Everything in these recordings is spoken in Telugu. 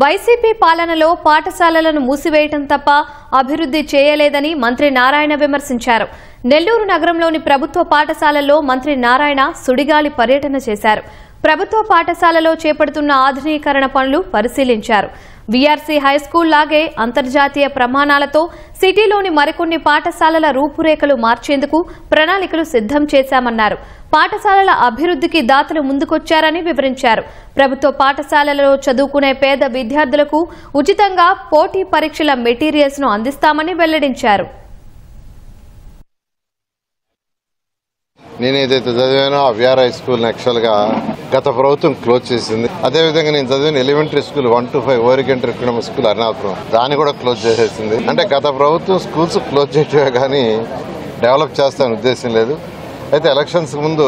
వైసీపీ పాలనలో పాఠశాలలను మూసివేయడం తప్ప అభివృద్ధి చేయలేదని మంత్రి నారాయణ విమర్శించారు. నెల్లూరు నగరంలోని ప్రభుత్వ పాఠశాలల్లో మంత్రి నారాయణ సుడిగాలి పర్యటన చేశారు. ప్రభుత్వ పాఠశాలలో చేపడుతున్న ఆధునీకరణ పనులు పరిశీలించారు. వీఆర్సీ హైస్కూల్ లాగే అంతర్జాతీయ ప్రమాణాలతో సిటీలోని మరికొన్ని పాఠశాలల రూపురేఖలు మార్చేందుకు ప్రణాళికలు సిద్ధం చేశామన్నారు. పాఠశాలల అభివృద్ధికి దాతలు ముందుకొచ్చారని వివరించారు. ప్రభుత్వ పాఠశాలలో చదువుకునే పేద విద్యార్థులకు ఉచితంగా పోటీ పరీక్షల మెటీరియల్స్ ను అందిస్తామని వెల్లడించారు. నేను ఏదైతే చదివానో ఆ విఆర్ హై స్కూల్ యాక్చువల్ గా గత ప్రభుత్వం క్లోజ్ చేసింది. అదేవిధంగా నేను చదివిన elementary school 1 to 5 oriented economic school Arunapuram దాన్ని కూడా క్లోజ్ చేసేసింది. అంటే గత ప్రభుత్వం స్కూల్స్ క్లోజ్ చేయటమే కానీ డెవలప్ చేస్తానని ఉద్దేశం లేదు. అయితే ఎలక్షన్స్ ముందు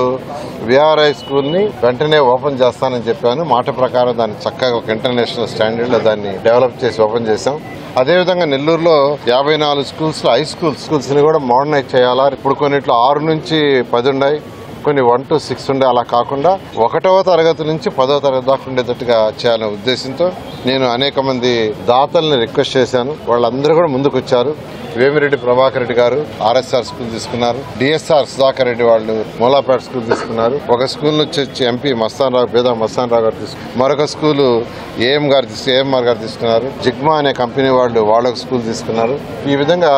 విఆర్ హై స్కూల్ని వెంటనే ఓపెన్ చేస్తానని చెప్పాను. మాట ప్రకారం దాన్ని చక్కగా ఒక ఇంటర్నేషనల్ స్టాండర్డ్లో దాన్ని డెవలప్ చేసి ఓపెన్ చేశాం. అదేవిధంగా నెల్లూరులో 54 స్కూల్స్లో హై స్కూల్స్ని కూడా మోడర్నైజ్ చేయాలా. ఇప్పుడు కొన్నిట్లో 6 నుంచి 10 ఉన్నాయి, కొన్ని 1 to 6 ఉండే. అలా కాకుండా 1వ తరగతి నుంచి 10వ తరగతి దాకా ఉండేటట్టుగా చేయాలనే ఉద్దేశంతో నేను అనేక మంది దాతల్ని రిక్వెస్ట్ చేశాను. వాళ్ళందరూ కూడా ముందుకు వచ్చారు. వేమిరెడ్డి ప్రభాకర్ రెడ్డి గారు RSR స్కూల్ తీసుకున్నారు. డిఎస్ఆర్ సుధాకర్ రెడ్డి వాళ్ళు మూలాపేట స్కూల్ తీసుకున్నారు. ఒక స్కూల్ నుంచి వచ్చి ఎంపీ బేదా మస్తాన్ రావు గారు తీసుకున్నారు. మరొక స్కూలు ఏఎంఆర్ గారు తీసుకున్నారు. జిగ్మా అనే కంపెనీ వాళ్ళు వాళ్ళొక స్కూల్ తీసుకున్నారు. ఈ విధంగా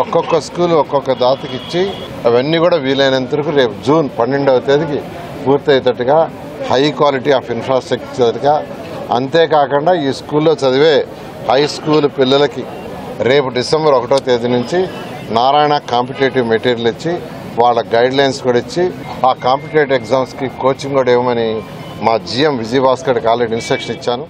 ఒక్కొక్క స్కూల్ ఒక్కొక్క దాతకి ఇచ్చి అవన్నీ కూడా వీలైనంత వరకు రేపు జూన్ 12వ తేదీకి పూర్తయ్యేటట్టుగా హై క్వాలిటీ ఆఫ్ ఇన్ఫ్రాస్ట్రక్చర్గా, అంతేకాకుండా ఈ స్కూల్లో చదివే హై స్కూల్ పిల్లలకి రేపు డిసెంబర్ 1వ తేదీ నుంచి నారాయణ కాంపిటేటివ్ మెటీరియల్ ఇచ్చి వాళ్ళ గైడ్ లైన్స్ కూడా ఇచ్చి ఆ కాంపిటేటివ్ ఎగ్జామ్స్కి కోచింగ్ కూడా ఇవ్వమని మా GM విజయభాస్కర్కి ఆల్రెడీ ఇన్స్ట్రక్షన్ ఇచ్చాను.